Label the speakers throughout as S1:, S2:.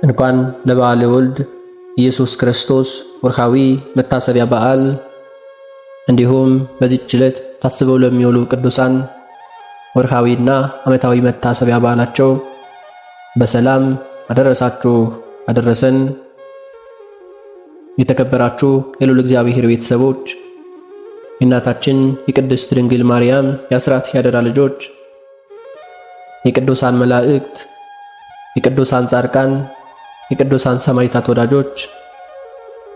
S1: እንኳን ለበዓለ ወልድ ኢየሱስ ክርስቶስ ወርሃዊ መታሰቢያ በዓል እንዲሁም በዚህች ዕለት ታስበው ለሚውሉ ቅዱሳን ወርሃዊና ዓመታዊ መታሰቢያ በዓላቸው በሰላም አደረሳችሁ አደረሰን። የተከበራችሁ የልዑል እግዚአብሔር ቤተሰቦች፣ የእናታችን የቅድስት ድንግል ማርያም የአስራት ያደራ ልጆች፣ የቅዱሳን መላእክት፣ የቅዱሳን ጻድቃን፣ የቅዱሳን ሰማዕታት ወዳጆች፣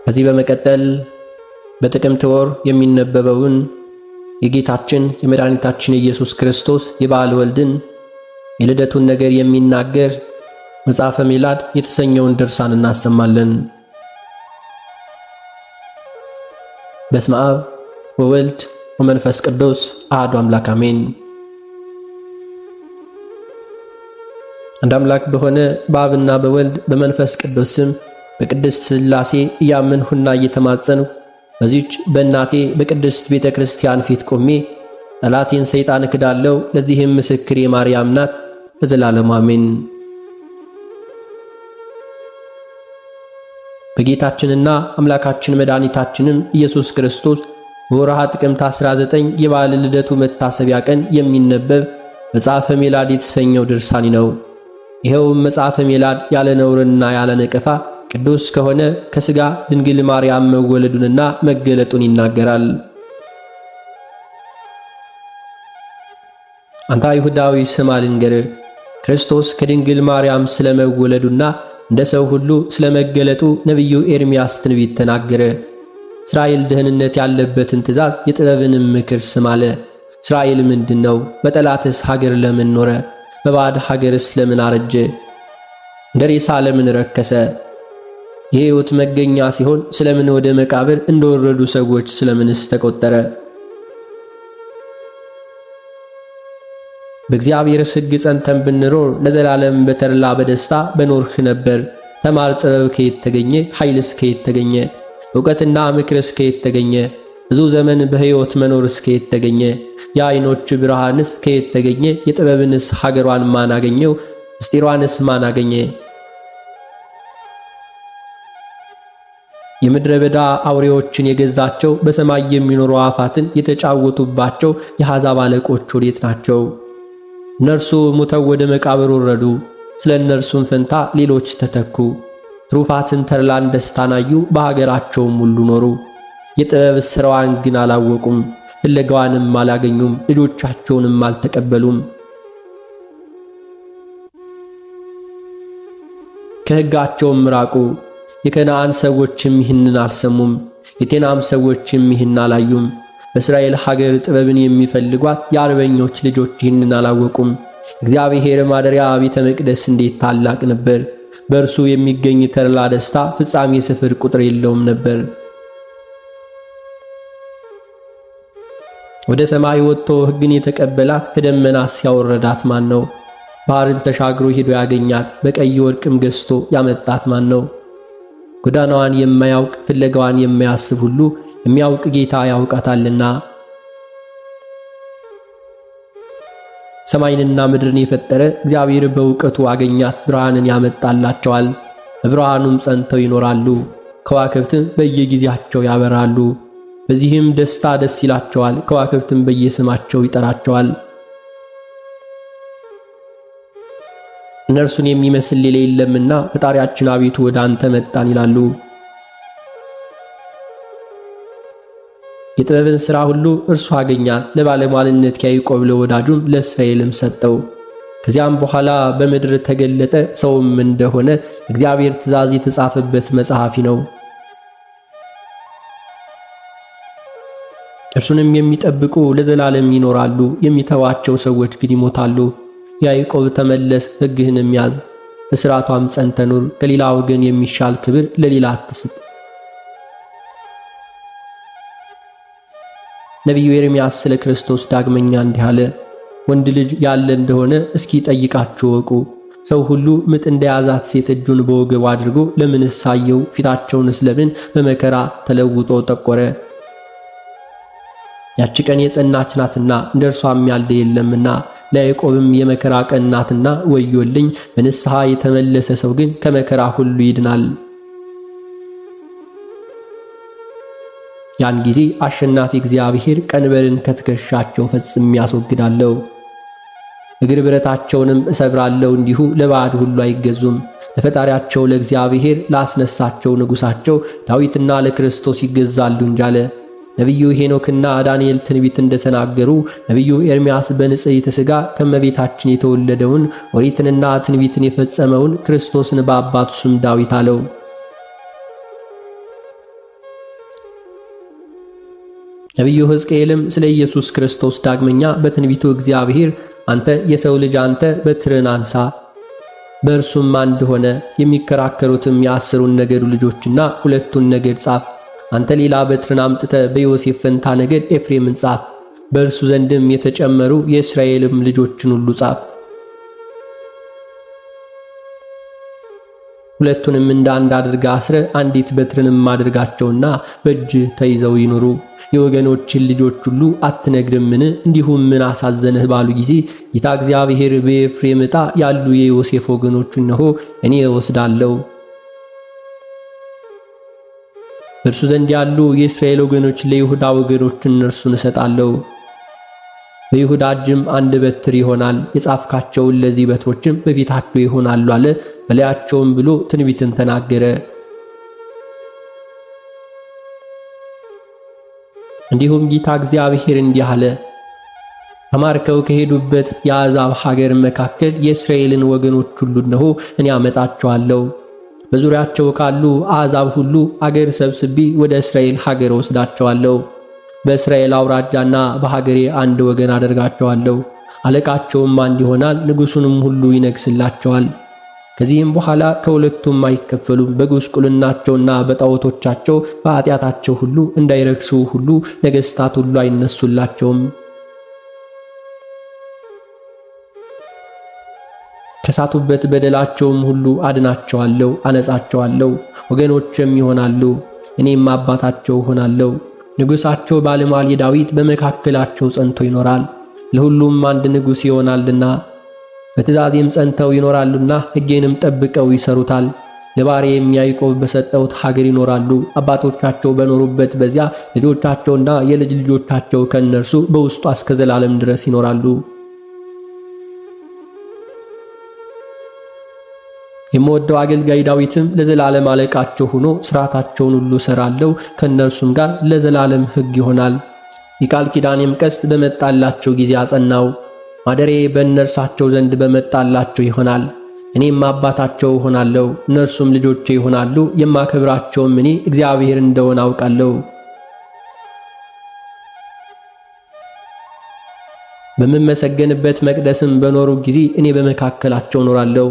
S1: ከዚህ በመቀጠል በጥቅምት ወር የሚነበበውን የጌታችን የመድኃኒታችን ኢየሱስ ክርስቶስ የበዓለ ወልድን የልደቱን ነገር የሚናገር መጽሐፈ ሜላድ የተሰኘውን ድርሳን እናሰማለን። በስመ አብ ወወልድ ወመንፈስ ቅዱስ አሐዱ አምላክ አሜን። አንድ አምላክ በሆነ በአብና በወልድ በመንፈስ ቅዱስ ስም በቅድስት ሥላሴ እያመንሁና እየተማጸንሁ በዚች በእናቴ በቅድስት ቤተ ክርስቲያን ፊት ቆሜ ጠላቴን ሰይጣን እክዳለሁ። ለዚህም ምስክር የማርያም ናት ለዘላለሙ አሜን። በጌታችንና አምላካችን መድኃኒታችንም ኢየሱስ ክርስቶስ በወርሃ ጥቅምት 19 የበዓለ ልደቱ መታሰቢያ ቀን የሚነበብ መጽሐፈ ሜላድ የተሰኘው ድርሳን ነው። ይኸውም መጽሐፈ ሜላድ ያለ ነውርና ያለ ነቀፋ ቅዱስ ከሆነ ከሥጋ ድንግል ማርያም መወለዱንና መገለጡን ይናገራል። አንተ አይሁዳዊ ስማ ልንገርህ፣ ክርስቶስ ከድንግል ማርያም ስለመወለዱና እንደ ሰው ሁሉ ስለመገለጡ ነቢዩ ኤርምያስ ትንቢት ተናገረ። እስራኤል ደህንነት ያለበትን ትእዛዝ የጥበብንም ምክር ስም አለ። እስራኤል ምንድን ነው? በጠላትስ ሀገር ለምን ኖረ? በባዕድ ሀገርስ ለምን አረጀ? እንደ ሬሳ ለምን ረከሰ? የሕይወት መገኛ ሲሆን ስለምን ወደ መቃብር እንደወረዱ ሰዎች ስለምንስ ተቆጠረ? በእግዚአብሔርስ ሕግ ጸንተን ብንኖር ለዘላለም በተድላ በደስታ በኖርህ ነበር። ተማር፣ ጥበብ ከየት ተገኘ? ኃይልስ ከየት ተገኘ? ዕውቀትና ምክርስ ከየት ተገኘ? ብዙ ዘመን በሕይወት መኖርስ ከየት ተገኘ? የዓይኖች ብርሃንስ ከየት ተገኘ? የጥበብንስ ሀገሯን ማን አገኘው? ምስጢሯንስ ማን አገኘ? የምድረ በዳ አውሬዎችን የገዛቸው በሰማይ የሚኖሩ አፋትን የተጫወቱባቸው የአሕዛብ አለቆች ወዴት ናቸው? እነርሱ ሙተው ወደ መቃብር ወረዱ። ስለ እነርሱም ፈንታ ሌሎች ተተኩ። ትሩፋትን፣ ተድላን፣ ደስታን አዩ፣ በሀገራቸውም ሁሉ ኖሩ። የጥበብ ሥራዋን ግን አላወቁም፣ ፍለጋዋንም አላገኙም፣ ልጆቻቸውንም አልተቀበሉም። ከሕጋቸውም ራቁ። የከነዓን ሰዎችም ይህንን አልሰሙም፣ የቴናም ሰዎችም ይህን አላዩም። በእስራኤል ሀገር ጥበብን የሚፈልጓት የአርበኞች ልጆች ይህንን አላወቁም። እግዚአብሔር ማደሪያ ቤተ መቅደስ እንዴት ታላቅ ነበር! በእርሱ የሚገኝ ተድላ ደስታ ፍጻሜ ስፍር ቁጥር የለውም ነበር። ወደ ሰማይ ወጥቶ ሕግን የተቀበላት ከደመናስ ያወረዳት ማን ነው? ባሕርን ተሻግሮ ሄዶ ያገኛት በቀይ ወርቅም ገዝቶ ያመጣት ማን ነው? ጎዳናዋን የማያውቅ ፍለጋዋን የማያስብ ሁሉ የሚያውቅ ጌታ ያውቃታልና። ሰማይንና ምድርን የፈጠረ እግዚአብሔር በእውቀቱ አገኛት፣ ብርሃንን ያመጣላቸዋል፣ በብርሃኑም ጸንተው ይኖራሉ። ከዋክብትም በየጊዜያቸው ያበራሉ፣ በዚህም ደስታ ደስ ይላቸዋል። ከዋክብትም በየስማቸው ይጠራቸዋል። እነርሱን የሚመስል ሌላ የለምና ፈጣሪያችን አቤቱ ወደ አንተ መጣን ይላሉ። የጥበብን ሥራ ሁሉ እርሱ አገኛት፣ ለባለሟልነት ያዕቆብ ለወዳጁም ለእስራኤልም ሰጠው። ከዚያም በኋላ በምድር ተገለጠ፣ ሰውም እንደሆነ እግዚአብሔር ትእዛዝ የተጻፈበት መጽሐፊ ነው። እርሱንም የሚጠብቁ ለዘላለም ይኖራሉ፣ የሚተዋቸው ሰዎች ግን ይሞታሉ። ያዕቆብ ተመለስ፣ ሕግህንም ያዝ፣ በሥርዓቷም ጸንተህ ኑር። ከሌላ ወገን የሚሻል ክብር ለሌላ አትስጥ። ነቢዩ ኤርምያስ ስለ ክርስቶስ ዳግመኛ እንዲህ አለ። ወንድ ልጅ ያለ እንደሆነ እስኪ ጠይቃችሁ ወቁ። ሰው ሁሉ ምጥ እንደያዛት ሴት እጁን በወገቡ አድርጎ ለምንስ አየው? ፊታቸውንስ ለምን በመከራ ተለውጦ ጠቆረ? ያች ቀን የጸናች ናትና እንደ እርሷም ያለ የለምና ለያዕቆብም የመከራ ቀን ናትና ወዮልኝ። በንስሐ የተመለሰ ሰው ግን ከመከራ ሁሉ ይድናል። ያን ጊዜ አሸናፊ እግዚአብሔር ቀንበርን ከትከሻቸው ፈጽሜ ያስወግዳለሁ፣ እግር ብረታቸውንም እሰብራለሁ። እንዲሁ ለባዕድ ሁሉ አይገዙም። ለፈጣሪያቸው ለእግዚአብሔር ላስነሳቸው ንጉሣቸው ዳዊትና ለክርስቶስ ይገዛሉ እንጂ አለ። ነቢዩ ሄኖክና ዳንኤል ትንቢት እንደተናገሩ ነቢዩ ኤርምያስ በንጽሕተ ሥጋ ከመቤታችን የተወለደውን ኦሪትንና ትንቢትን የፈጸመውን ክርስቶስን በአባቱ ስም ዳዊት አለው። ነቢዩ ሕዝቅኤልም ስለ ኢየሱስ ክርስቶስ ዳግመኛ በትንቢቱ እግዚአብሔር አንተ የሰው ልጅ አንተ በትርን አንሳ፣ በእርሱም አንድ ሆነ የሚከራከሩትም የ10ሩን ነገዱ ልጆችና 2ቱን ነገድ ጻፍ። አንተ ሌላ በትርን አምጥተ በዮሴፍ ፈንታ ነገድ ኤፍሬምን ጻፍ፣ በእርሱ ዘንድም የተጨመሩ የእስራኤልም ልጆችን ሁሉ ጻፍ። ሁለቱንም እንደ አንድ አድርጋ አስረ አንዲት በትርንም አድርጋቸውና በእጅ ተይዘው ይኑሩ። የወገኖችን ልጆች ሁሉ አትነግርምን? እንዲሁም ምን አሳዘነህ ባሉ ጊዜ ጌታ እግዚአብሔር በኤፍሬም ዕጣ ያሉ የዮሴፍ ወገኖች እነሆ እኔ እወስዳለሁ። በእርሱ ዘንድ ያሉ የእስራኤል ወገኖች ለይሁዳ ወገኖች እነርሱን እሰጣለሁ። በይሁዳ እጅም አንድ በትር ይሆናል። የጻፍካቸውን ለዚህ በትሮችም በፊታቸው ይሆናሉ አለ። በላያቸውም ብሎ ትንቢትን ተናገረ። እንዲሁም ጌታ እግዚአብሔር እንዲህ አለ፣ ተማርከው ከሄዱበት የአሕዛብ ሀገር መካከል የእስራኤልን ወገኖች ሁሉ እነሆ እኔ አመጣቸዋለሁ። በዙሪያቸው ካሉ አሕዛብ ሁሉ አገር ሰብስቤ ወደ እስራኤል ሀገር ወስዳቸዋለሁ። በእስራኤል አውራጃና በሀገሬ አንድ ወገን አደርጋቸዋለሁ። አለቃቸውም አንድ ይሆናል፣ ንጉሡንም ሁሉ ይነግሥላቸዋል። ከዚህም በኋላ ከሁለቱም አይከፈሉም። በጉስቁልናቸውና በጣዖቶቻቸው በኃጢአታቸው ሁሉ እንዳይረክሱ ሁሉ ነገሥታት ሁሉ አይነሱላቸውም። ከሳቱበት በደላቸውም ሁሉ አድናቸዋለሁ፣ አነጻቸዋለሁ። ወገኖችም ይሆናሉ፣ እኔም አባታቸው ሆናለሁ። ንጉሣቸው ባለሟል ዳዊት በመካከላቸው ጸንቶ ይኖራል። ለሁሉም አንድ ንጉሥ ይሆናልና በትእዛዜም ጸንተው ይኖራሉና ሕጌንም ጠብቀው ይሰሩታል። ለባሪያዬም ያዕቆብ በሰጠሁት ሀገር ይኖራሉ። አባቶቻቸው በኖሩበት በዚያ ልጆቻቸውና የልጅ ልጆቻቸው ከእነርሱ በውስጧ እስከ ዘላለም ድረስ ይኖራሉ። የምወደው አገልጋይ ዳዊትም ለዘላለም አለቃቸው ሆኖ ሥርዓታቸውን ሁሉ እሠራለሁ፣ ከእነርሱም ጋር ለዘላለም ሕግ ይሆናል። የቃል ኪዳኔም ቀስት በመጣላቸው ጊዜ አጸናው። ማደሪያዬ በእነርሳቸው ዘንድ በመጣላቸው ይሆናል። እኔም አባታቸው እሆናለሁ፣ እነርሱም ልጆቼ ይሆናሉ። የማከብራቸውም እኔ እግዚአብሔር እንደሆነ አውቃለሁ። በምመሰገንበት መቅደስም በኖሩ ጊዜ እኔ በመካከላቸው እኖራለሁ።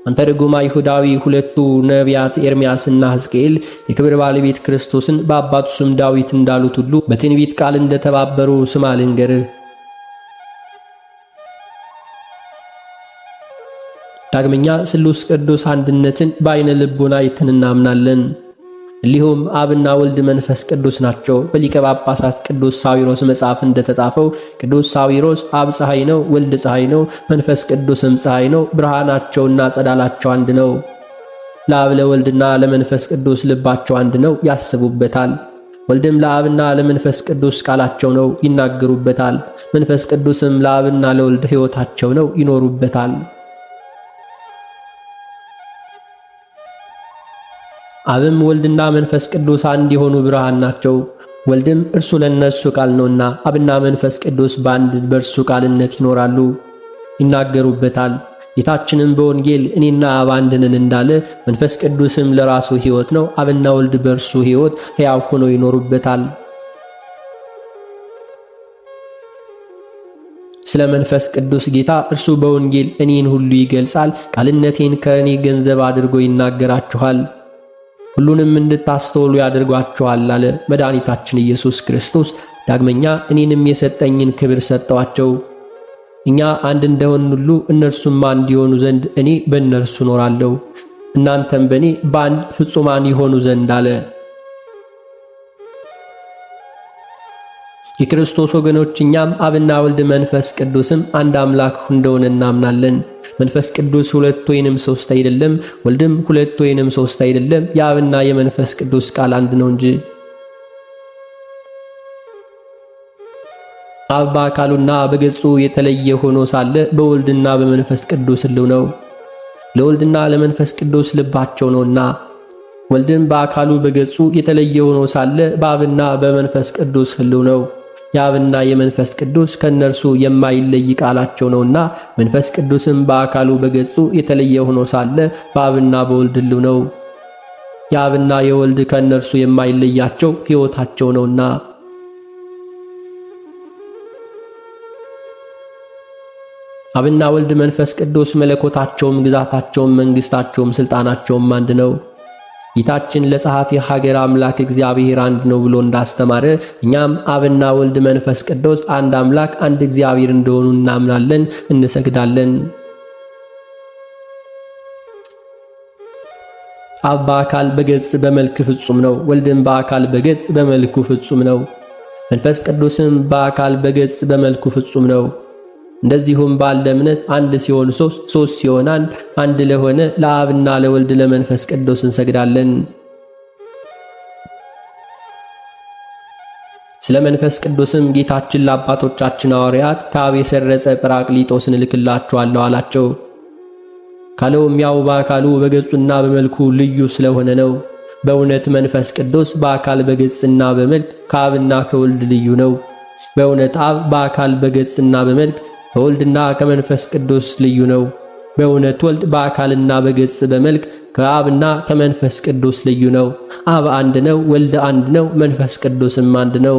S1: አንተ ርጉም አይሁዳዊ፣ ሁለቱ ነቢያት ኤርምያስና ሕዝቅኤል የክብር ባለቤት ክርስቶስን በአባቱ ስም ዳዊት እንዳሉት ሁሉ በትንቢት ቃል እንደተባበሩ ስማ ልንገርህ። ዳግመኛ ስሉስ ቅዱስ አንድነትን በዓይነ ልቦና አይተን እናምናለን። እንዲሁም አብና ወልድ መንፈስ ቅዱስ ናቸው። በሊቀ ጳጳሳት ቅዱስ ሳዊሮስ መጽሐፍ እንደተጻፈው ቅዱስ ሳዊሮስ አብ ፀሐይ ነው፣ ወልድ ፀሐይ ነው፣ መንፈስ ቅዱስም ፀሐይ ነው። ብርሃናቸውና ጸዳላቸው አንድ ነው። ለአብ ለወልድና ለመንፈስ ቅዱስ ልባቸው አንድ ነው፣ ያስቡበታል። ወልድም ለአብና ለመንፈስ ቅዱስ ቃላቸው ነው፣ ይናገሩበታል። መንፈስ ቅዱስም ለአብና ለወልድ ሕይወታቸው ነው፣ ይኖሩበታል። አብም ወልድና መንፈስ ቅዱስ አንድ የሆኑ ብርሃን ናቸው። ወልድም እርሱ ለነሱ ቃል ነውና አብና መንፈስ ቅዱስ በአንድ በእርሱ ቃልነት ይኖራሉ፣ ይናገሩበታል። ጌታችንም በወንጌል እኔና አብ አንድ ነን እንዳለ መንፈስ ቅዱስም ለራሱ ሕይወት ነው። አብና ወልድ በእርሱ ሕይወት ሕያው ሆነው ይኖሩበታል። ስለ መንፈስ ቅዱስ ጌታ እርሱ በወንጌል እኔን ሁሉ ይገልጻል፣ ቃልነቴን ከእኔ ገንዘብ አድርጎ ይናገራችኋል፣ ሁሉንም እንድታስተውሉ ያደርጓችኋል አለ መድኃኒታችን ኢየሱስ ክርስቶስ። ዳግመኛ እኔንም የሰጠኝን ክብር ሰጠዋቸው። እኛ አንድ እንደሆን ሁሉ እነርሱም አንድ ይሆኑ ዘንድ እኔ በእነርሱ እኖራለሁ፣ እናንተም በእኔ በአንድ ፍጹማን ይሆኑ ዘንድ አለ። የክርስቶስ ወገኖች እኛም አብና ወልድ መንፈስ ቅዱስም አንድ አምላክ እንደሆነ እናምናለን። መንፈስ ቅዱስ ሁለት ወይንም ሶስት አይደለም፣ ወልድም ሁለት ወይንም ሶስት አይደለም፣ የአብና የመንፈስ ቅዱስ ቃል አንድ ነው እንጂ። አብ በአካሉና በገጹ የተለየ ሆኖ ሳለ በወልድና በመንፈስ ቅዱስ ሕልው ነው። ለወልድና ለመንፈስ ቅዱስ ልባቸው ነውና። ወልድም በአካሉ በገጹ የተለየ ሆኖ ሳለ በአብና በመንፈስ ቅዱስ ሕልው ነው። የአብና የመንፈስ ቅዱስ ከነርሱ የማይለይ ቃላቸው ነውና። መንፈስ ቅዱስም በአካሉ በገጹ የተለየ ሆኖ ሳለ በአብና በወልድ ሕልው ነው። የአብና የወልድ ከነርሱ የማይለያቸው ሕይወታቸው ነውና። አብና ወልድ መንፈስ ቅዱስ መለኮታቸውም ግዛታቸውም መንግስታቸውም ስልጣናቸውም አንድ ነው። ጌታችን ለጸሐፊ ሀገር አምላክ እግዚአብሔር አንድ ነው ብሎ እንዳስተማረ እኛም አብና ወልድ መንፈስ ቅዱስ አንድ አምላክ አንድ እግዚአብሔር እንደሆኑ እናምናለን፣ እንሰግዳለን። አብ በአካል በገጽ በመልክ ፍጹም ነው። ወልድም በአካል በገጽ በመልኩ ፍጹም ነው። መንፈስ ቅዱስም በአካል በገጽ በመልኩ ፍጹም ነው። እንደዚሁም ባለ እምነት አንድ ሲሆን ሶስት ሲሆን አንድ ለሆነ ለአብና ለወልድ ለመንፈስ ቅዱስ እንሰግዳለን። ስለ መንፈስ ቅዱስም ጌታችን ለአባቶቻችን ሐዋርያት ከአብ የሰረጸ ጰራቅሊጦስን እልክላችኋለሁ አላቸው። ካለውም ያው በአካሉ በገጹና በመልኩ ልዩ ስለሆነ ነው። በእውነት መንፈስ ቅዱስ በአካል በገጽና በመልክ ከአብና ከወልድ ልዩ ነው። በእውነት አብ በአካል በገጽና በመልክ ከወልድና ከመንፈስ ቅዱስ ልዩ ነው። በእውነት ወልድ በአካልና በገጽ በመልክ ከአብና ከመንፈስ ቅዱስ ልዩ ነው። አብ አንድ ነው፣ ወልድ አንድ ነው፣ መንፈስ ቅዱስም አንድ ነው።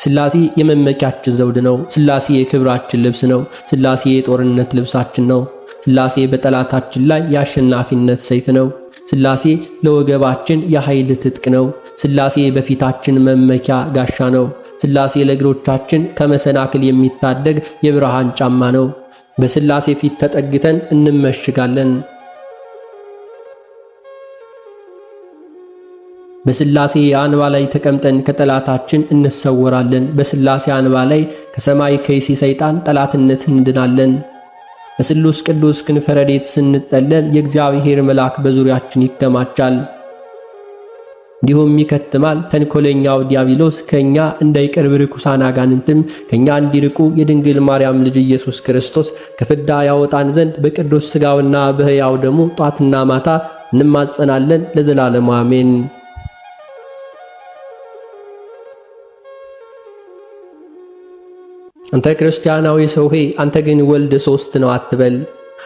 S1: ሥላሴ የመመኪያችን ዘውድ ነው። ሥላሴ የክብራችን ልብስ ነው። ሥላሴ የጦርነት ልብሳችን ነው። ሥላሴ በጠላታችን ላይ የአሸናፊነት ሰይፍ ነው። ሥላሴ ለወገባችን የኃይል ትጥቅ ነው። ሥላሴ በፊታችን መመኪያ ጋሻ ነው። ሥላሴ ለእግሮቻችን ከመሰናክል የሚታደግ የብርሃን ጫማ ነው። በሥላሴ ፊት ተጠግተን እንመሽጋለን። በሥላሴ አንባ ላይ ተቀምጠን ከጠላታችን እንሰወራለን። በሥላሴ አንባ ላይ ከሰማይ ከይሲ ሰይጣን ጠላትነት እንድናለን። በስሉስ ቅዱስ ክንፈ ረድኤት ስንጠለል የእግዚአብሔር መልአክ በዙሪያችን ይከማቻል። እንዲሁም ይከትማል። ተንኮለኛው ዲያብሎስ ከኛ እንዳይቀርብ ርኩሳን አጋንንትም ከኛ እንዲርቁ የድንግል ማርያም ልጅ ኢየሱስ ክርስቶስ ከፍዳ ያወጣን ዘንድ በቅዱስ ሥጋውና በሕያው ደሙ ጧትና ማታ እንማጸናለን። ለዘላለሙ አሜን። አንተ ክርስቲያናዊ ሰው ሆይ አንተ ግን ወልድ ሶስት ነው አትበል፣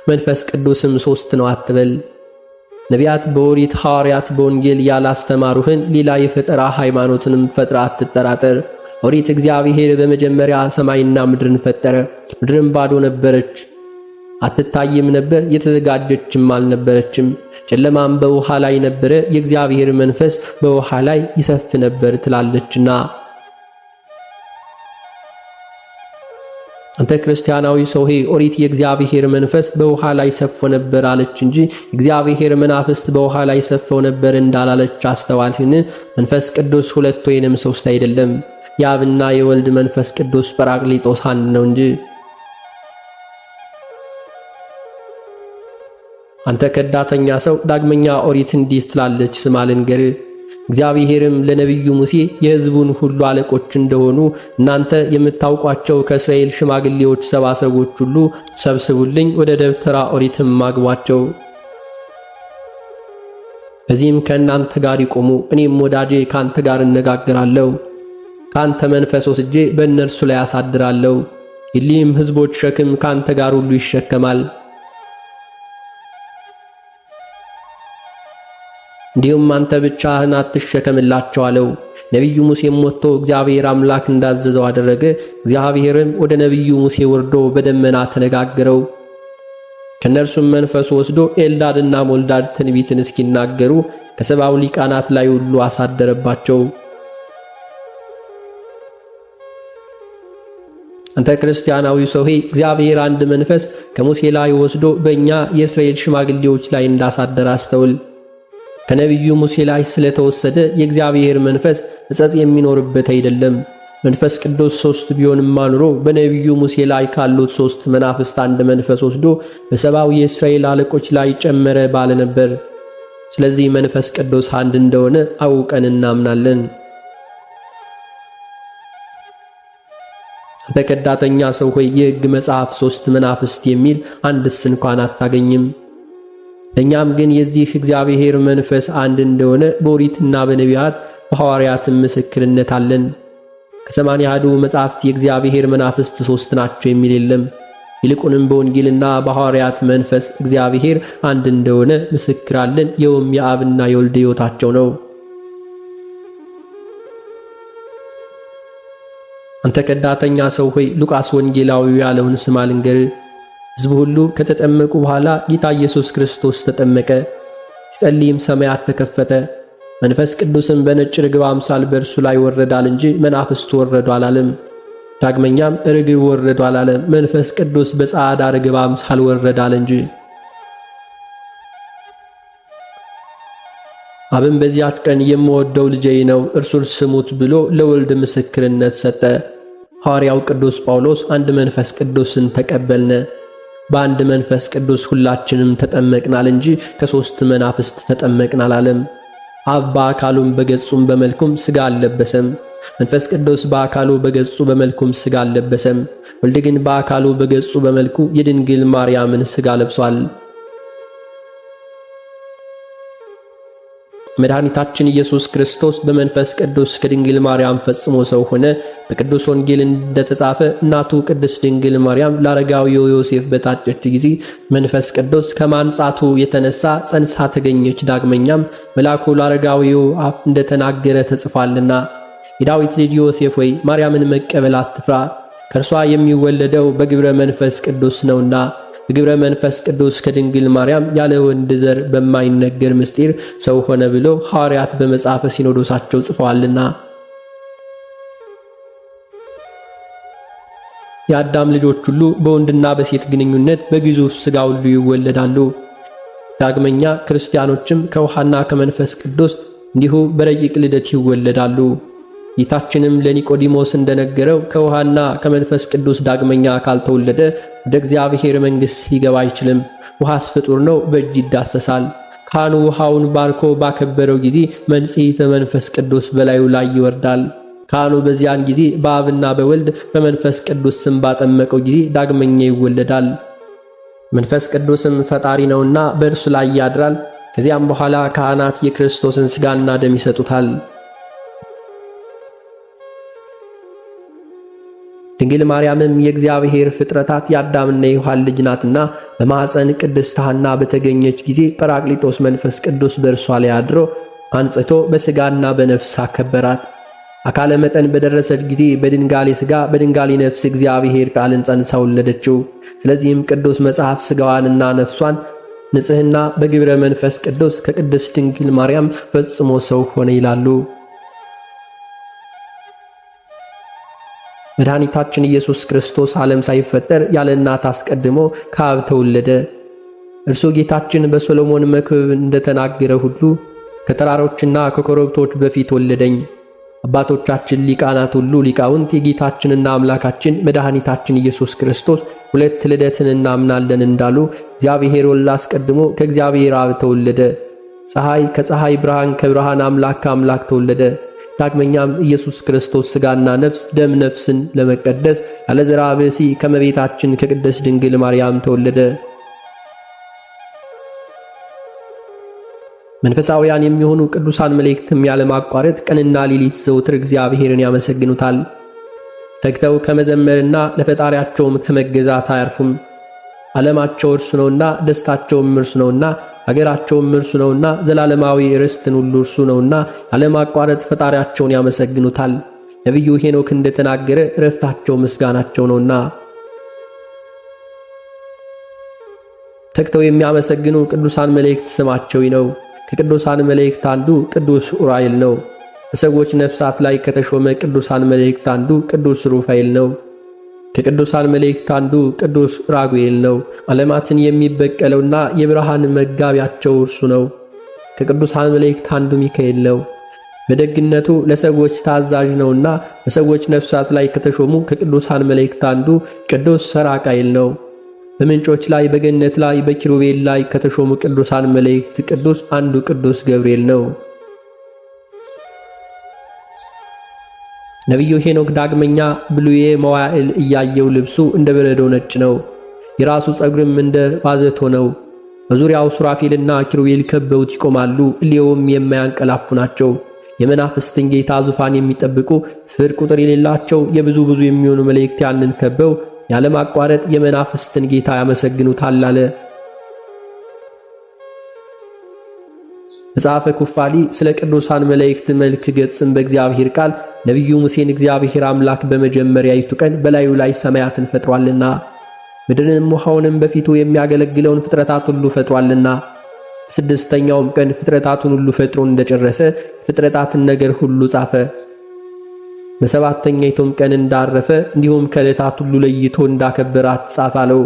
S1: መንፈስ ቅዱስም ሶስት ነው አትበል። ነቢያት በኦሪት ሐዋርያት በወንጌል ያላስተማሩህን ሌላ የፈጠራ ሃይማኖትንም ፈጥራ አትጠራጠር። ኦሪት እግዚአብሔር በመጀመሪያ ሰማይና ምድርን ፈጠረ፣ ምድርም ባዶ ነበረች፣ አትታይም ነበር፣ የተዘጋጀችም አልነበረችም። ጨለማም በውሃ ላይ ነበረ፣ የእግዚአብሔር መንፈስ በውሃ ላይ ይሰፍ ነበር ትላለችና። አንተ ክርስቲያናዊ ሰው ሆይ ኦሪት የእግዚአብሔር መንፈስ በውሃ ላይ ሰፎ ነበር አለች እንጂ እግዚአብሔር መናፍስት በውሃ ላይ ሰፈው ነበር እንዳላለች አስተዋልህን? መንፈስ ቅዱስ ሁለት ወይንም ሶስት አይደለም። የአብና የወልድ መንፈስ ቅዱስ ጰራቅሊጦስ አንድ ነው እንጂ። አንተ ከዳተኛ ሰው ዳግመኛ ኦሪት እንዲህ ትላለች፣ ስማ ልንገርህ። እግዚአብሔርም ለነቢዩ ሙሴ የሕዝቡን ሁሉ አለቆች እንደሆኑ እናንተ የምታውቋቸው ከእስራኤል ሽማግሌዎች ሰባ ሰዎች ሁሉ ሰብስቡልኝ፣ ወደ ደብተራ ኦሪትም አግቧቸው። በዚህም ከእናንተ ጋር ይቆሙ፣ እኔም ወዳጄ ካንተ ጋር እነጋገራለሁ፣ ካንተ መንፈስ ወስጄ በእነርሱ ላይ አሳድራለሁ። የሊህም ሕዝቦች ሸክም ካንተ ጋር ሁሉ ይሸከማል። እንዲሁም አንተ ብቻህን አትሸከምላቸው አለው። ነቢዩ ሙሴም ወጥቶ እግዚአብሔር አምላክ እንዳዘዘው አደረገ። እግዚአብሔርም ወደ ነቢዩ ሙሴ ወርዶ በደመና ተነጋገረው። ከነርሱም መንፈሱ ወስዶ ኤልዳድና ሞልዳድ ትንቢትን እስኪናገሩ ከሰባው ሊቃናት ላይ ሁሉ አሳደረባቸው። አንተ ክርስቲያናዊ ሰው ሆይ እግዚአብሔር አንድ መንፈስ ከሙሴ ላይ ወስዶ በእኛ የእስራኤል ሽማግሌዎች ላይ እንዳሳደረ አስተውል። ከነቢዩ ሙሴ ላይ ስለተወሰደ የእግዚአብሔር መንፈስ እጸጽ የሚኖርበት አይደለም። መንፈስ ቅዱስ ሦስት ቢሆንማ ኑሮ በነቢዩ ሙሴ ላይ ካሉት ሦስት መናፍስት አንድ መንፈስ ወስዶ በሰባው የእስራኤል አለቆች ላይ ጨመረ ባለ ነበር። ስለዚህ መንፈስ ቅዱስ አንድ እንደሆነ አውቀን እናምናለን። ተከዳተኛ ሰው ሆይ የሕግ መጽሐፍ ሦስት መናፍስት የሚል አንድስ እንኳን አታገኝም። እኛም ግን የዚህ እግዚአብሔር መንፈስ አንድ እንደሆነ በኦሪትና በነቢያት በሐዋርያትም ምስክርነት አለን። ከሰማንያ አሐዱ መጻሕፍት የእግዚአብሔር መናፍስት ሦስት ናቸው የሚል የለም። ይልቁንም በወንጌልና በሐዋርያት መንፈስ እግዚአብሔር አንድ እንደሆነ ምስክር አለን። ይኸውም የአብና የወልድ ሕይወታቸው ነው። አንተ ከዳተኛ ሰው ሆይ ሉቃስ ወንጌላዊው ያለውን ስማ ልንገርህ። ሕዝቡ ሁሉ ከተጠመቁ በኋላ ጌታ ኢየሱስ ክርስቶስ ተጠመቀ። ሲጸልይም ሰማያት ተከፈተ፣ መንፈስ ቅዱስም በነጭ ርግብ አምሳል በእርሱ ላይ ወረዳል እንጂ መናፍስቱ ወረዱ አላለም። ዳግመኛም ርግብ ወረዱ አላለም፣ መንፈስ ቅዱስ በጻዕዳ ርግብ አምሳል ወረዳል እንጂ። አብን በዚያች ቀን የምወደው ልጄ ነው እርሱን ስሙት ብሎ ለወልድ ምስክርነት ሰጠ። ሐዋርያው ቅዱስ ጳውሎስ አንድ መንፈስ ቅዱስን ተቀበልነ፣ በአንድ መንፈስ ቅዱስ ሁላችንም ተጠመቅናል እንጂ ከሦስት መናፍስት ተጠመቅን አላለም። አብ በአካሉም በገጹም በመልኩም ሥጋ አልለበሰም። መንፈስ ቅዱስ በአካሉ በገጹ በመልኩም ሥጋ አልለበሰም። ወልድ ግን በአካሉ በገጹ በመልኩ የድንግል ማርያምን ሥጋ ለብሷል። መድኃኒታችን ኢየሱስ ክርስቶስ በመንፈስ ቅዱስ ከድንግል ማርያም ፈጽሞ ሰው ሆነ። በቅዱስ ወንጌል እንደተጻፈ እናቱ ቅድስት ድንግል ማርያም ለአረጋዊው ዮሴፍ በታጨች ጊዜ መንፈስ ቅዱስ ከማንጻቱ የተነሳ ጸንሳ ተገኘች። ዳግመኛም መልአኩ ለአረጋዊው አፍ እንደተናገረ ተጽፏልና የዳዊት ልጅ ዮሴፍ ሆይ ማርያምን መቀበል አትፍራ፣ ከእርሷ የሚወለደው በግብረ መንፈስ ቅዱስ ነውና በግብረ መንፈስ ቅዱስ ከድንግል ማርያም ያለ ወንድ ዘር በማይነገር ምስጢር ሰው ሆነ ብሎ ሐዋርያት በመጽሐፈ ሲኖዶሳቸው ጽፈዋልና። የአዳም ልጆች ሁሉ በወንድና በሴት ግንኙነት በግዙፍ ሥጋ ሁሉ ይወለዳሉ። ዳግመኛ ክርስቲያኖችም ከውሃና ከመንፈስ ቅዱስ እንዲሁ በረቂቅ ልደት ይወለዳሉ። ጌታችንም ለኒቆዲሞስ እንደነገረው ከውሃና ከመንፈስ ቅዱስ ዳግመኛ ካልተወለደ ወደ እግዚአብሔር መንግሥት ሊገባ አይችልም። ውሃስ ፍጡር ነው፣ በእጅ ይዳሰሳል። ካህኑ ውሃውን ባርኮ ባከበረው ጊዜ መንጽሔተ መንፈስ ቅዱስ በላዩ ላይ ይወርዳል። ካህኑ በዚያን ጊዜ በአብና በወልድ በመንፈስ ቅዱስ ስም ባጠመቀው ጊዜ ዳግመኛ ይወለዳል። መንፈስ ቅዱስም ፈጣሪ ነውና በእርሱ ላይ ያድራል። ከዚያም በኋላ ካህናት የክርስቶስን ሥጋና ደም ይሰጡታል። ድንግል ማርያምም የእግዚአብሔር ፍጥረታት የአዳምና የሔዋን ልጅ ናትና በማኅፀን ቅድስት ሐና በተገኘች ጊዜ ጰራቅሊጦስ መንፈስ ቅዱስ በእርሷ ላይ አድሮ አንጽቶ በሥጋና በነፍስ አከበራት። አካለ መጠን በደረሰች ጊዜ በድንጋሌ ሥጋ በድንጋሌ ነፍስ እግዚአብሔር ቃልን ጸንሳ ወለደችው። ስለዚህም ቅዱስ መጽሐፍ ሥጋዋንና ነፍሷን ንጽሕና በግብረ መንፈስ ቅዱስ ከቅድስት ድንግል ማርያም ፈጽሞ ሰው ሆነ ይላሉ። መድኃኒታችን ኢየሱስ ክርስቶስ ዓለም ሳይፈጠር ያለ እናት አስቀድሞ ከአብ ተወለደ። እርሱ ጌታችን በሰሎሞን መክብብ እንደተናገረ ሁሉ ከተራሮችና ከኮረብቶች በፊት ወለደኝ። አባቶቻችን ሊቃናት ሁሉ ሊቃውንት የጌታችንና አምላካችን መድኃኒታችን ኢየሱስ ክርስቶስ ሁለት ልደትን እናምናለን እንዳሉ እግዚአብሔር ወልድ አስቀድሞ ከእግዚአብሔር አብ ተወለደ። ፀሐይ ከፀሐይ ብርሃን ከብርሃን አምላክ ከአምላክ ተወለደ። ዳግመኛም ኢየሱስ ክርስቶስ ሥጋና ነፍስ ደም ነፍስን ለመቀደስ ያለ ዘርዓ ብእሲ ከመቤታችን ከቅድስት ድንግል ማርያም ተወለደ። መንፈሳውያን የሚሆኑ ቅዱሳን መላእክትም ያለማቋረጥ ቀንና ሌሊት ዘውትር እግዚአብሔርን ያመሰግኑታል። ተግተው ከመዘመርና ለፈጣሪያቸውም ከመገዛት አያርፉም። ዓለማቸው እርሱ ነውና፣ ደስታቸውም እርሱ ነውና፣ አገራቸውም እርሱ ነውና፣ ዘላለማዊ ርስትን ሁሉ እርሱ ነውና ያለማቋረጥ ፈጣሪያቸውን ያመሰግኑታል። ነቢዩ ሄኖክ እንደተናገረ ዕረፍታቸው ምስጋናቸው ነውና። ተግተው የሚያመሰግኑ ቅዱሳን መላእክት ስማቸው ነው። ከቅዱሳን መላእክት አንዱ ቅዱስ ኡራኤል ነው። በሰዎች ነፍሳት ላይ ከተሾመ ቅዱሳን መላእክት አንዱ ቅዱስ ሩፋኤል ነው። ከቅዱሳን መላእክት አንዱ ቅዱስ ራጉኤል ነው። ዓለማትን የሚበቀለውና የብርሃን መጋቢያቸው እርሱ ነው። ከቅዱሳን መላእክት አንዱ ሚካኤል ነው። በደግነቱ ለሰዎች ታዛዥ ነውና በሰዎች ነፍሳት ላይ ከተሾሙ ከቅዱሳን መላእክት አንዱ ቅዱስ ሰራቃይል ነው። በምንጮች ላይ፣ በገነት ላይ፣ በኪሩቤል ላይ ከተሾሙ ቅዱሳን መላእክት ቅዱስ አንዱ ቅዱስ ገብርኤል ነው። ነቢዩ ሄኖክ ዳግመኛ ብሉየ መዋዕል እያየው ልብሱ እንደ በረዶ ነጭ ነው፣ የራሱ ጸጉርም እንደ ባዘቶ ነው። በዙሪያው ሱራፌልና ኪሩቤል ከበውት ይቆማሉ። እሊያውም የማያንቀላፉ ናቸው። የመናፍስትን ጌታ ዙፋን የሚጠብቁ ስፍር ቁጥር የሌላቸው የብዙ የሚሆኑ መላእክት ያንን ከበው ያለማቋረጥ የመናፍስትን ጌታ ያመሰግኑታል አለ። መጽሐፈ ኩፋሌ ስለ ቅዱሳን መላእክት መልክ ገጽም በእግዚአብሔር ቃል ነቢዩ ሙሴን እግዚአብሔር አምላክ በመጀመሪያይቱ ቀን በላዩ ላይ ሰማያትን ፈጥሯልና ምድርንም ውሃውንም በፊቱ የሚያገለግለውን ፍጥረታት ሁሉ ፈጥሯልና በስድስተኛውም ቀን ፍጥረታቱን ሁሉ ፈጥሮ እንደጨረሰ ፍጥረታትን ነገር ሁሉ ጻፈ። በሰባተኛይቱም ቀን እንዳረፈ እንዲሁም ከዕለታት ሁሉ ለይቶ እንዳከበራት ጻፈ አለው።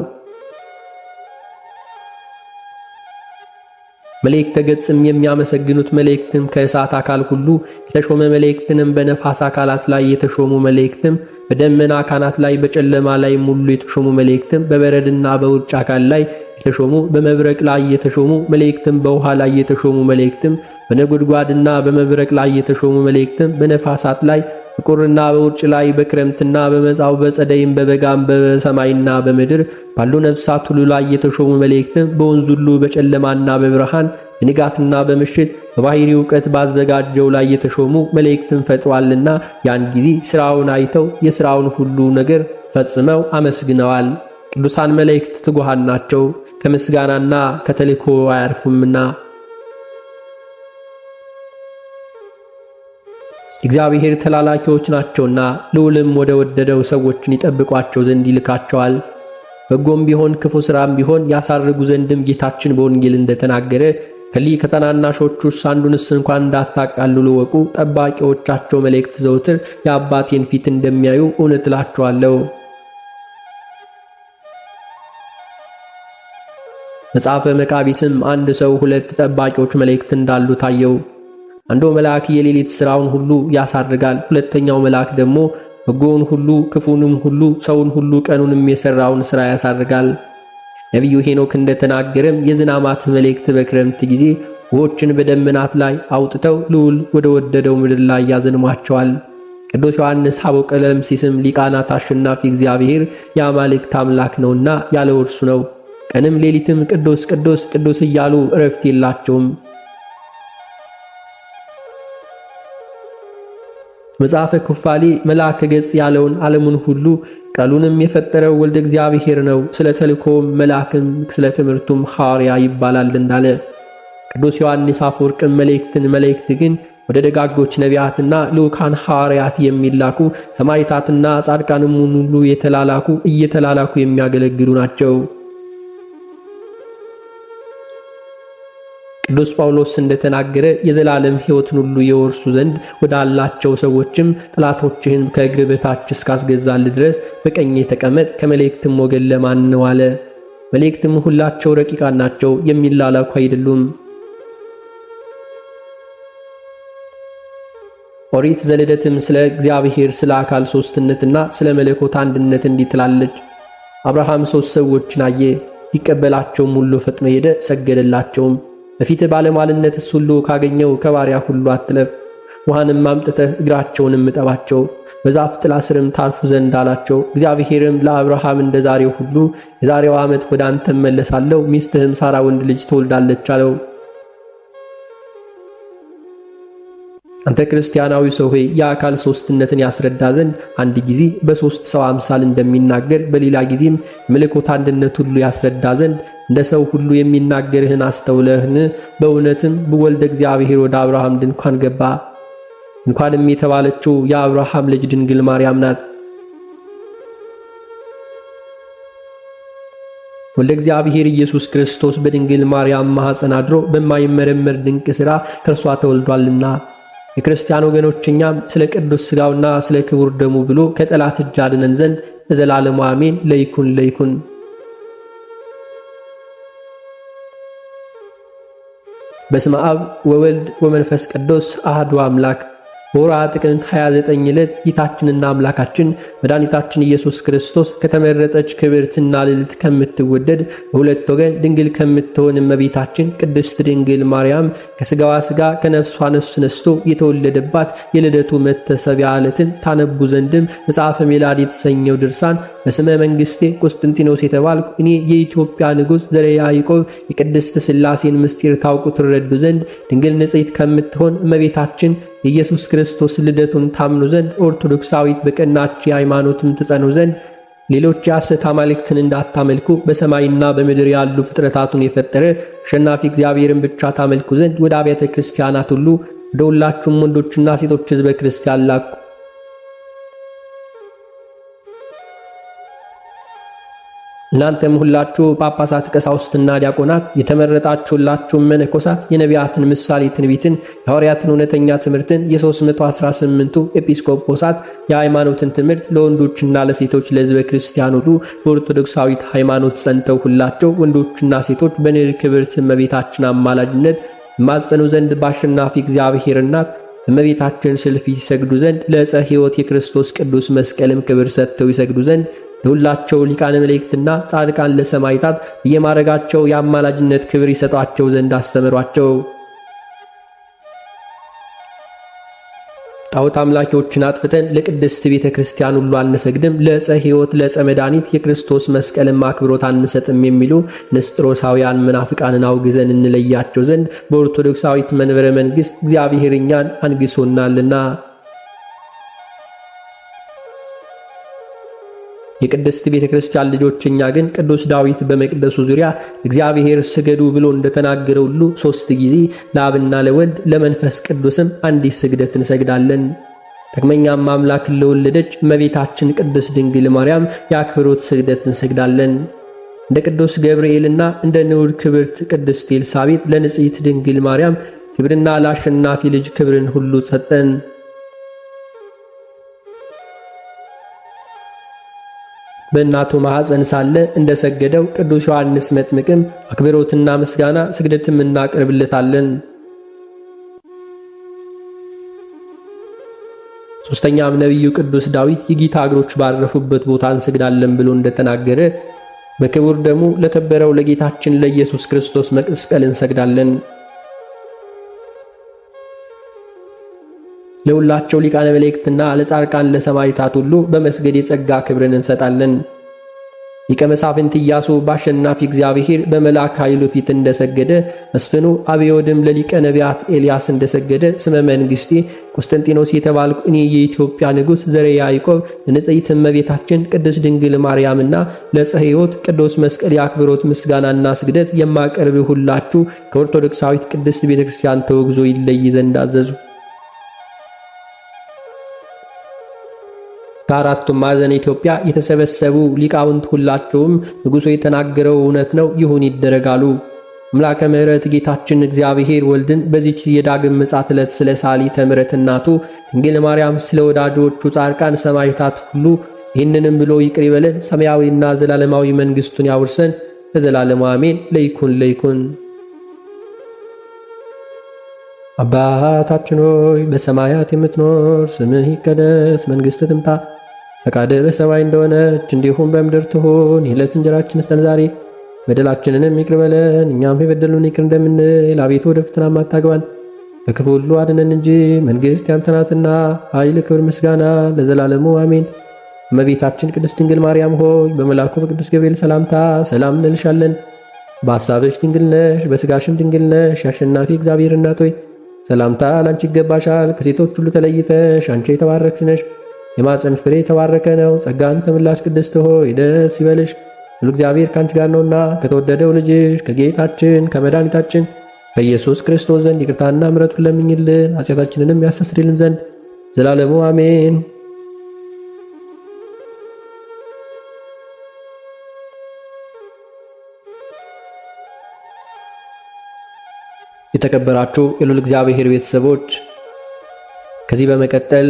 S1: መላእክተ ገጽም የሚያመሰግኑት መላእክትም ከእሳት አካል ሁሉ የተሾመ መላእክትንም በነፋስ አካላት ላይ የተሾሙ መላእክትም በደመና አካላት ላይ በጨለማ ላይ ሙሉ የተሾሙ መላእክትም በበረድና በውርጭ አካል ላይ የተሾሙ በመብረቅ ላይ የተሾሙ መላእክትም በውሃ ላይ የተሾሙ መላእክትም በነጎድጓድና በመብረቅ ላይ የተሾሙ መላእክትም በነፋሳት ላይ በቁርና በውርጭ ላይ በክረምትና በመጻው በጸደይም በበጋም በሰማይና በምድር ባሉ ነፍሳት ሁሉ ላይ የተሾሙ መላእክትም በወንዝ ሁሉ በጨለማና በብርሃን በንጋትና በምሽት በባሕሪ ዕውቀት ባዘጋጀው ላይ የተሾሙ መላእክትን ፈጥሯልና ያን ጊዜ ሥራውን አይተው የሥራውን ሁሉ ነገር ፈጽመው አመስግነዋል። ቅዱሳን መላእክት ትጉሃን ናቸው፣ ከምስጋናና ከተልእኮ አያርፉምና። እግዚአብሔር ተላላኪዎች ናቸውና ልዑልም ወደ ወደደው ሰዎችን ይጠብቋቸው ዘንድ ይልካቸዋል። በጎም ቢሆን ክፉ ሥራም ቢሆን ያሳርጉ ዘንድም ጌታችን በወንጌል እንደተናገረ ከታናናሾቹስ አንዱንስ እንኳን እንዳታቃልሉ ወቁ፣ ጠባቂዎቻቸው መላእክት ዘውትር የአባቴን ፊት እንደሚያዩ እውነት እላችኋለሁ። መጽሐፈ መቃቢስም አንድ ሰው ሁለት ጠባቂዎች መላእክት እንዳሉ ታየው። አንዱ መልአክ የሌሊት ሥራውን ሁሉ ያሳርጋል፣ ሁለተኛው መልአክ ደግሞ በጎውን ሁሉ ክፉንም ሁሉ ሰውን ሁሉ ቀኑንም የሠራውን ሥራ ያሳርጋል። ነቢዩ ሄኖክ እንደተናገረም የዝናማት መላእክት በክረምት ጊዜ ውኆችን በደመናት ላይ አውጥተው ልዑል ወደ ወደደው ምድር ላይ ያዘንሟቸዋል። ቅዱስ ዮሐንስ ሀበው ቀለምሲስም ሊቃናት አሸናፊ እግዚአብሔር የአማልክት አምላክ ነውና ያለው እርሱ ነው። ቀንም ሌሊትም ቅዱስ ቅዱስ ቅዱስ እያሉ እረፍት የላቸውም። መጽሐፈ ኩፋሌ መልአከ ገጽ ያለውን ዓለሙን ሁሉ ቃሉንም የፈጠረው ወልደ እግዚአብሔር ነው። ስለ ተልእኮም መልአክም ስለ ትምህርቱም ሐዋርያ ይባላል እንዳለ ቅዱስ ዮሐንስ አፈወርቅም መላእክት ግን ወደ ደጋጎች ነቢያትና ልዑካን ሐዋርያት የሚላኩ ሰማዕታትና ጻድቃንም ሁሉ እየተላላኩ የሚያገለግሉ ናቸው። ቅዱስ ጳውሎስ እንደተናገረ የዘላለም ሕይወትን ሁሉ የወርሱ ዘንድ ወዳላቸው ሰዎችም ጠላቶችህን ከእግር በታች እስካስገዛል ድረስ በቀኜ ተቀመጥ፣ ከመላእክትም ወገን ለማን ነው አለ። መላእክትም ሁላቸው ረቂቃን ናቸው፣ የሚላላኩ አይደሉም። ኦሪት ዘልደትም ስለ እግዚአብሔር ስለ አካል ሦስትነትና ስለ መለኮት አንድነት እንዲህ ትላለች። አብርሃም 3 ሰዎችን አየ፣ ሊቀበላቸውም ሁሉ ፈጥኖ ሄደ፣ ሰገደላቸውም። በፊት ባለሟልነትስ ሁሉ ካገኘው ከባሪያ ሁሉ አትለፍ፣ ውሃንም አምጥተህ እግራቸውንም እጠባቸው፣ በዛፍ ጥላ ስርም ታርፉ ዘንድ አላቸው። እግዚአብሔርም ለአብርሃም እንደ ዛሬው ሁሉ የዛሬው ዓመት ወደ አንተ እመለሳለሁ፣ ሚስትህም ሳራ ወንድ ልጅ ትወልዳለች አለው። አንተ ክርስቲያናዊ ሰው ሆይ የአካል ሦስትነትን ያስረዳ ዘንድ አንድ ጊዜ በሦስት ሰው አምሳል እንደሚናገር በሌላ ጊዜም መለኮት አንድነት ሁሉ ያስረዳ ዘንድ እንደ ሰው ሁሉ የሚናገርህን አስተውለህን? በእውነትም በወልደ እግዚአብሔር ወደ አብርሃም ድንኳን ገባ። እንኳንም የተባለችው የአብርሃም ልጅ ድንግል ማርያም ናት። ወልደ እግዚአብሔር ኢየሱስ ክርስቶስ በድንግል ማርያም ማኅፀን አድሮ በማይመረመር ድንቅ ሥራ ከእርሷ ተወልዷልና የክርስቲያን ወገኖች እኛም ስለ ቅዱስ ሥጋውና ስለ ክቡር ደሙ ብሎ ከጠላት እጅ አድነን ዘንድ ለዘላለሙ አሜን። ለይኩን በስመ አብ ወወልድ ወመንፈስ ቅዱስ አሐዱ አምላክ። በወርኃ ጥቅምት 29 ዕለት ጌታችንና አምላካችን መድኃኒታችን ኢየሱስ ክርስቶስ ከተመረጠች ክብርትና ልዕልት ከምትወደድ በሁለት ወገን ድንግል ከምትሆን እመቤታችን ቅድስት ድንግል ማርያም ከሥጋዋ ሥጋ ከነፍሷ ነፍስ ነስቶ የተወለደባት የልደቱ መታሰቢያ ዕለትን ታነቡ ዘንድም መጽሐፈ ሜላድ የተሰኘው ድርሳን በስመ መንግሥቴ ቆስጠንጢኖስ የተባልኩ እኔ የኢትዮጵያ ንጉሥ ዘርዓ ያዕቆብ የቅድስት ሥላሴን ምስጢር ታውቁ ትረዱ ዘንድ ድንግል ንጽሕት ከምትሆን እመቤታችን የኢየሱስ ክርስቶስ ልደቱን ታምኑ ዘንድ ኦርቶዶክሳዊት በቀናች ሃይማኖትም ትጸኑ ዘንድ ሌሎች የሐሰት አማልክትን እንዳታመልኩ በሰማይና በምድር ያሉ ፍጥረታቱን የፈጠረ አሸናፊ እግዚአብሔርን ብቻ ታመልኩ ዘንድ ወደ አብያተ ክርስቲያናት ሁሉ ወደ ሁላችሁም ወንዶችና ሴቶች ሕዝበ ክርስቲያን ላኩ። እናንተም ሁላችሁ ጳጳሳት፣ ቀሳውስትና ዲያቆናት፣ የተመረጣችሁላችሁ መነኮሳት የነቢያትን ምሳሌ ትንቢትን፣ የሐዋርያትን እውነተኛ ትምህርትን፣ የ318ቱ ኤጲስቆጶሳት የሃይማኖትን ትምህርት ለወንዶችና ለሴቶች ለሕዝበ ክርስቲያን ሁሉ በኦርቶዶክሳዊት ሃይማኖት ጸንተው ሁላቸው ወንዶችና ሴቶች በንር ክብርት እመቤታችን አማላጅነት ማጸኑ ዘንድ በአሸናፊ እግዚአብሔር እናት እመቤታችን ስልፍ ይሰግዱ ዘንድ ለዕፀ ሕይወት የክርስቶስ ቅዱስ መስቀልም ክብር ሰጥተው ይሰግዱ ዘንድ ለሁላቸው ሊቃነ መላእክትና ጻድቃን ለሰማዕታት የማረጋቸው የአማላጅነት ክብር ይሰጧቸው ዘንድ አስተምሯቸው። ጣዖት አምላኪዎችን አጥፍተን ለቅድስት ቤተ ክርስቲያን ሁሉ አንሰግድም፣ ለዕፀ ሕይወት ለዕፀ መድኃኒት የክርስቶስ መስቀልም አክብሮት አንሰጥም የሚሉ ንስጥሮሳውያን መናፍቃንን አውግዘን እንለያቸው ዘንድ በኦርቶዶክሳዊት መንበረ መንግሥት እግዚአብሔር እኛን አንግሶናልና። የቅድስት ቤተ ክርስቲያን ልጆች እኛ ግን ቅዱስ ዳዊት በመቅደሱ ዙሪያ እግዚአብሔር ስገዱ ብሎ እንደተናገረ ሁሉ 3 ጊዜ ለአብና ለወልድ ለመንፈስ ቅዱስም አንዲት ስግደት እንሰግዳለን። ዳግመኛም አምላክን ለወለደች እመቤታችን ቅድስት ድንግል ማርያም የአክብሮት ስግደት እንሰግዳለን። እንደ ቅዱስ ገብርኤልና እንደ ንዑድ ክብርት ቅድስት ኤልሳቤጥ ለንጽሕት ድንግል ማርያም ክብርና ለአሸናፊ ልጅ ክብርን ሁሉ ሰጠን። በእናቱ ማኅፀን ሳለ እንደሰገደው ቅዱስ ዮሐንስ መጥምቅም አክብሮትና ምስጋና ስግደትም እናቀርብለታለን። ሦስተኛም ነቢዩ ቅዱስ ዳዊት የጌታ እግሮች ባረፉበት ቦታ እንሰግዳለን ብሎ እንደተናገረ በክቡር ደሙ ለከበረው ለጌታችን ለኢየሱስ ክርስቶስ መስቀል እንሰግዳለን። ለሁላቸው ሊቃነ መላእክትና ለጻድቃን ለሰማዕታት ሁሉ በመስገድ የጸጋ ክብርን እንሰጣለን። ሊቀ መሳፍንት ኢያሱ በአሸናፊ እግዚአብሔር በመልአክ ኃይሉ ፊት እንደሰገደ መስፍኑ አብዮድም ለሊቀ ነቢያት ኤልያስ እንደሰገደ ስመ መንግሥቴ ቆስጠንጢኖስ የተባልኩ እኔ የኢትዮጵያ ንጉሥ ዘርዓ ያዕቆብ ለንጽሕት እመቤታችን ቅድስት ድንግል ማርያምና ለዕፀ ሕይወት ቅዱስ መስቀል የአክብሮት ምስጋናና ስግደት የማቀርብ ሁላችሁ ከኦርቶዶክሳዊት ቅድስት ቤተ ክርስቲያን ተወግዞ ይለይ ዘንድ አዘዙ። ከአራቱም ማዕዘነ ኢትዮጵያ የተሰበሰቡ ሊቃውንት ሁላቸውም ንጉሡ የተናገረው እውነት ነው ይሁን ይደረጋሉ። አምላከ ምሕረት ጌታችን እግዚአብሔር ወልድን በዚች የዳግም ምጽአት ዕለት ስለ ሳሊተ ምሕረት እናቱ ድንግል ማርያም ስለ ወዳጆቹ ጻድቃን ሰማዕታት ሁሉ ይህንንም ብሎ ይቅር ይበለን፣ ሰማያዊና ዘላለማዊ መንግሥቱን ያውርሰን ለዘላለሙ አሜን። ለይኩን ለይኩን። አባታችን ሆይ በሰማያት የምትኖር ስምህ ይቀደስ፣ መንግሥትህ ትምጣ፣ ፈቃድህ በሰማይ እንደሆነች እንዲሁም በምድር ትሁን። የዕለት እንጀራችንን ስጠን ዛሬ፣ በደላችንንም ይቅር በለን እኛም የበደሉንን ይቅር እንደምንል፣ አቤቱ ወደ ፈተና አታግባን ከክፉ ሁሉ አድነን እንጂ መንግሥት ያንተ ናትና፣ ኃይል፣ ክብር፣ ምስጋና ለዘላለሙ አሜን። እመቤታችን ቅድስት ድንግል ማርያም ሆይ በመልአኩ በቅዱስ ገብርኤል ሰላምታ ሰላም እንልሻለን። በሐሳብሽ ድንግል ነሽ፣ በሥጋሽም ድንግል ነሽ። የአሸናፊ እግዚአብሔር እናት ሆይ ሰላምታ ላንቺ ይገባሻል። ከሴቶች ሁሉ ተለይተሽ አንቺ የተባረክሽ ነሽ፣ የማኅፀንሽ ፍሬ የተባረከ ነው። ጸጋን የተመላሽ ቅድስት ሆይ ደስ ይበልሽ፣ ሁሉ እግዚአብሔር ካንቺ ጋር ነውና ከተወደደው ልጅሽ ከጌታችን ከመድኃኒታችን ከኢየሱስ ክርስቶስ ዘንድ ይቅርታና ምሕረቱን ለምኝልን ኃጢአታችንንም ያስተሰርይልን ዘንድ ዘላለሙ አሜን። የተከበራችሁ የልዑል እግዚአብሔር ቤተሰቦች ከዚህ በመቀጠል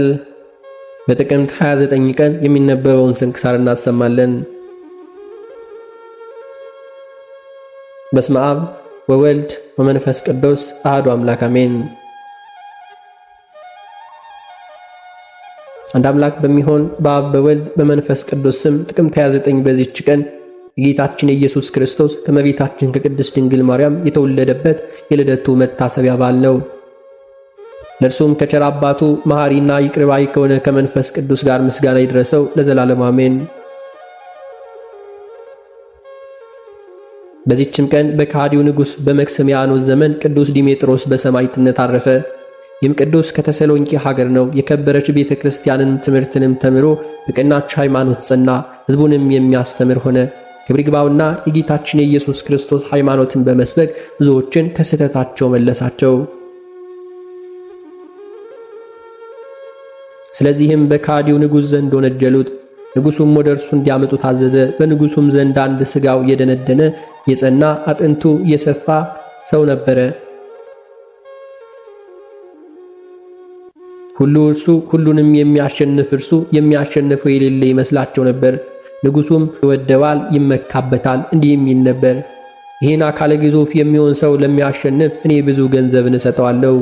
S1: በጥቅምት 29 ቀን የሚነበበውን ስንክሳር እናሰማለን። በስመ አብ ወወልድ ወመንፈስ ቅዱስ አሐዱ አምላክ አሜን። አንድ አምላክ በሚሆን በአብ በወልድ በመንፈስ ቅዱስ ስም ጥቅምት 29 በዚህች ቀን የጌታችን የኢየሱስ ክርስቶስ ከእመቤታችን ከቅድስት ድንግል ማርያም የተወለደበት የልደቱ መታሰቢያ በዓል ነው። ለእርሱም ከቸር አባቱ መሐሪና ይቅር ባይ ከሆነ ከመንፈስ ቅዱስ ጋር ምስጋና ይድረሰው ለዘላለም አሜን። በዚህችም ቀን በከሃዲው ንጉሥ በመክስሚያኖስ ዘመን ቅዱስ ዲሜጥሮስ በሰማዕትነት አረፈ። ይህም ቅዱስ ከተሰሎንቄ ሀገር ነው። የከበረች ቤተ ክርስቲያንን ትምህርትንም ተምሮ በቀናች ሃይማኖት ጸና፣ ሕዝቡንም የሚያስተምር ሆነ። ክብር ይግባውና የጌታችን የኢየሱስ ክርስቶስ ሃይማኖትን በመስበክ ብዙዎችን ከስህተታቸው መለሳቸው። ስለዚህም በከሃዲው ንጉሥ ዘንድ ወነጀሉት። ንጉሡም ወደ እርሱ እንዲያመጡ ታዘዘ። በንጉሡም ዘንድ አንድ ሥጋው የደነደነ የጸና አጥንቱ የሰፋ ሰው ነበረ። ሁሉንም የሚያሸንፍ እርሱ የሚያሸንፈው የሌለ ይመስላቸው ነበር። ንጉሡም ይወደዋል፣ ይመካበታል፣ እንዲህም ይል ነበር፣ ይህን አካለ ግዙፍ የሚሆን ሰው ለሚያሸንፍ እኔ ብዙ ገንዘብን እሰጠዋለሁ።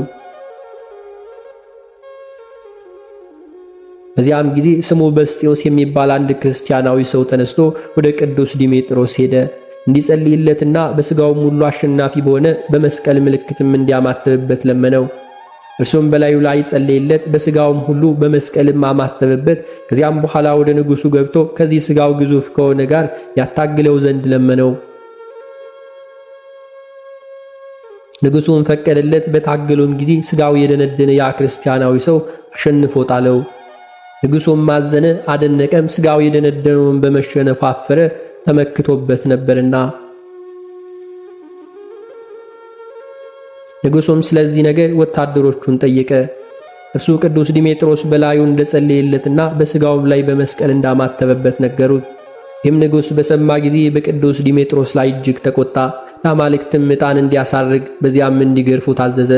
S1: በዚያም ጊዜ ስሙ በስጢዮስ የሚባል አንድ ክርስቲያናዊ ሰው ተነስቶ ወደ ቅዱስ ዲሜጥሮስ ሄደ። እንዲጸልይለትና በሥጋውም ሁሉ አሸናፊ በሆነ በመስቀል ምልክትም እንዲያማትብበት ለመነው። እርሱም በላዩ ላይ ጸለየለት፣ በሥጋውም ሁሉ በመስቀልም አማተበበት። ከዚያም በኋላ ወደ ንጉሡ ገብቶ ከዚህ ሥጋው ግዙፍ ከሆነ ጋር ያታግለው ዘንድ ለመነው። ንጉሡም ፈቀደለት። በታገለውም ጊዜ ሥጋው የደነደነ ያ ክርስቲያናዊ ሰው አሸንፎ ጣለው። ንጉሡም ማዘነ፣ አደነቀም። ሥጋው የደነደነውን በመሸነፉ አፈረ፣ ተመክቶበት ነበርና። ንጉሡም ስለዚህ ነገር ወታደሮቹን ጠየቀ። እርሱ ቅዱስ ዲሜጥሮስ በላዩ እንደጸለየለትና በሥጋውም ላይ በመስቀል እንዳማተበበት ነገሩት። ይህም ንጉሥ በሰማ ጊዜ በቅዱስ ዲሜጥሮስ ላይ እጅግ ተቆጣ። ለአማልክትም ዕጣን እንዲያሳርግ በዚያም እንዲገርፉ ታዘዘ።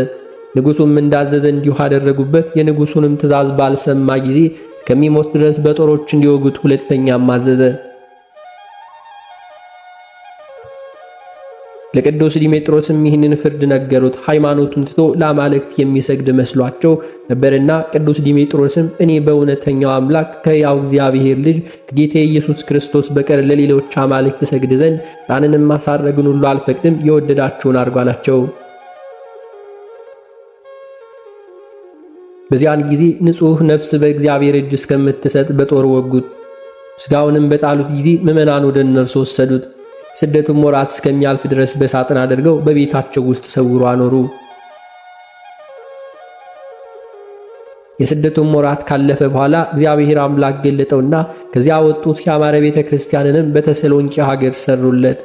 S1: ንጉሡም እንዳዘዘ እንዲሁ አደረጉበት። የንጉሡንም ትእዛዝ ባልሰማ ጊዜ እስከሚሞት ድረስ በጦሮች እንዲወጉት ሁለተኛም አዘዘ። ለቅዱስ ዲሜጥሮስም ይህንን ፍርድ ነገሩት። ሃይማኖቱን ትቶ ለአማልክት የሚሰግድ መስሏቸው ነበርና። ቅዱስ ዲሜጥሮስም እኔ በእውነተኛው አምላክ ከሕያው እግዚአብሔር ልጅ ከጌታ ኢየሱስ ክርስቶስ በቀር ለሌሎች አማልክት እሰግድ ዘንድ ዕጣንንም ማሳረግን ሁሉ አልፈቅድም፣ የወደዳችሁን አድርጉ አላቸው። በዚያን ጊዜ ንጹሕ ነፍስ በእግዚአብሔር እጅ እስከምትሰጥ በጦር ወጉት። ሥጋውንም በጣሉት ጊዜ ምዕመናን ወደ እነርሱ ወሰዱት። ስደቱም ወራት እስከሚያልፍ ድረስ በሳጥን አድርገው በቤታቸው ውስጥ ሰውሮ አኖሩ። የስደቱም ወራት ካለፈ በኋላ እግዚአብሔር አምላክ ገለጠውና ከዚያ ወጡት። ያማረ ቤተ ክርስቲያንንም በተሰሎንቄ ሀገር ሰሩለት።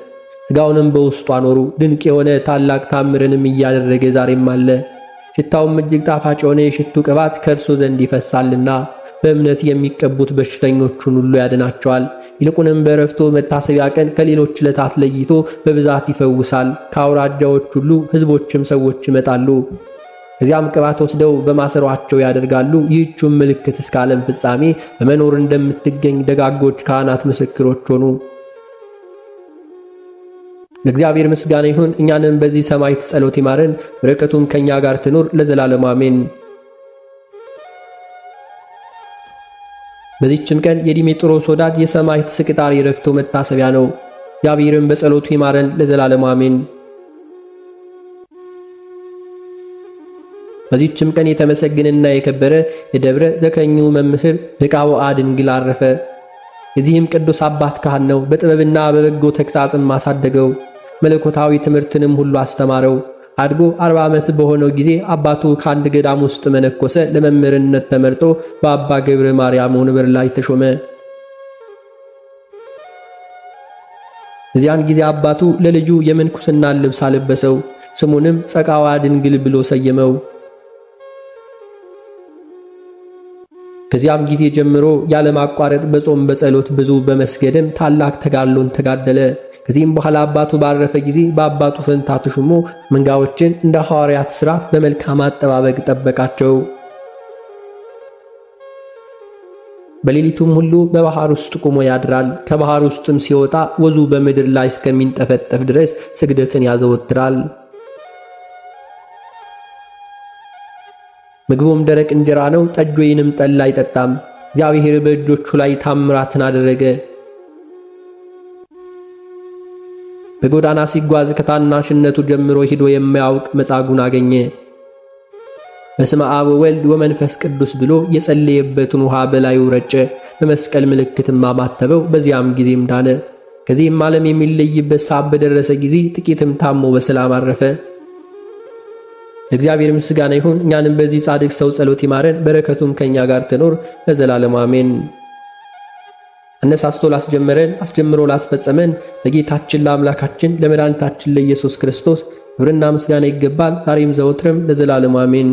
S1: ሥጋውንም በውስጡ አኖሩ። ድንቅ የሆነ ታላቅ ታምርንም እያደረገ ዛሬም አለ። ሽታውም እጅግ ጣፋጭ የሆነ የሽቱ ቅባት ከእርሱ ዘንድ ይፈሳልና በእምነት የሚቀቡት በሽተኞቹን ሁሉ ያድናቸዋል። ይልቁንም በዕረፍቱ መታሰቢያ ቀን ከሌሎች ዕለታት ለይቶ በብዛት ይፈውሳል። ከአውራጃዎች ሁሉ ሕዝቦችም ሰዎች ይመጣሉ። ከዚያም ቅባት ወስደው በማሰሯቸው ያደርጋሉ። ይህቹም ምልክት እስከ ዓለም ፍጻሜ በመኖር እንደምትገኝ ደጋጎች ካህናት ምስክሮች ሆኑ። ለእግዚአብሔር ምስጋና ይሁን። እኛንም በዚህ ሰማዕት ጸሎት ይማረን፣ በረከቱም ከኛ ጋር ትኖር ለዘላለም አሜን። በዚህችም ቀን የዲሜጥሮስ ወዳጅ የሰማዕት ስቅጣር የዕረፍቱ መታሰቢያ ነው። እግዚአብሔርም በጸሎቱ ይማረን ለዘላለም አሜን። በዚህችም ቀን የተመሰገነና የከበረ የደብረ ዘከኙ መምህር በቃወአ ድንግል አረፈ። የዚህም ቅዱስ አባት ካህን ነው። በጥበብና በበጎ ተግሣጽም አሳደገው። መለኮታዊ ትምህርትንም ሁሉ አስተማረው። አድጎ 40 ዓመት በሆነው ጊዜ አባቱ ከአንድ ገዳም ውስጥ መነኮሰ። ለመምህርነት ተመርጦ በአባ ገብረ ማርያም ወንበር ላይ ተሾመ። እዚያን ጊዜ አባቱ ለልጁ የምንኩስናን ልብስ አለበሰው። ስሙንም ጸቃዋ ድንግል ብሎ ሰየመው። ከዚያም ጊዜ ጀምሮ ያለማቋረጥ በጾም በጸሎት ብዙ በመስገድም ታላቅ ተጋድሎን ተጋደለ። ከዚህም በኋላ አባቱ ባረፈ ጊዜ በአባቱ ፈንታ ተሾሞ መንጋዎችን እንደ ሐዋርያት ሥርዓት በመልካም አጠባበቅ ጠበቃቸው። በሌሊቱም ሁሉ በባህር ውስጥ ቆሞ ያድራል። ከባህር ውስጥም ሲወጣ ወዙ በምድር ላይ እስከሚንጠፈጠፍ ድረስ ስግደትን ያዘወትራል። ምግቡም ደረቅ እንጀራ ነው፣ ጠጅ ወይንም ጠላ አይጠጣም። እግዚአብሔር በእጆቹ ላይ ታምራትን አደረገ። በጎዳና ሲጓዝ ከታናሽነቱ ጀምሮ ሄዶ የማያውቅ መጻጉዕን አገኘ። በስመ አብ ወወልድ ወመንፈስ ቅዱስ ብሎ የጸለየበትን ውሃ በላዩ ረጨ። በመስቀል ምልክትም አማተበው። በዚያም ጊዜም ዳነ። ከዚህም ዓለም የሚለይበት ሰዓት በደረሰ ጊዜ ጥቂትም ታሞ በሰላም አረፈ። ለእግዚአብሔር ምስጋና ይሁን። እኛንም በዚህ ጻድቅ ሰው ጸሎት ይማረን፣ በረከቱም ከኛ ጋር ትኖር ለዘላለሙ አሜን። አነሳስቶ ላስጀመረን አስጀምሮ ላስፈጸመን ለጌታችን ለአምላካችን ለመድኃኒታችን ለኢየሱስ ክርስቶስ ክብርና ምስጋና ይገባል፣ ዛሬም ዘወትርም ለዘላለሙ አሜን።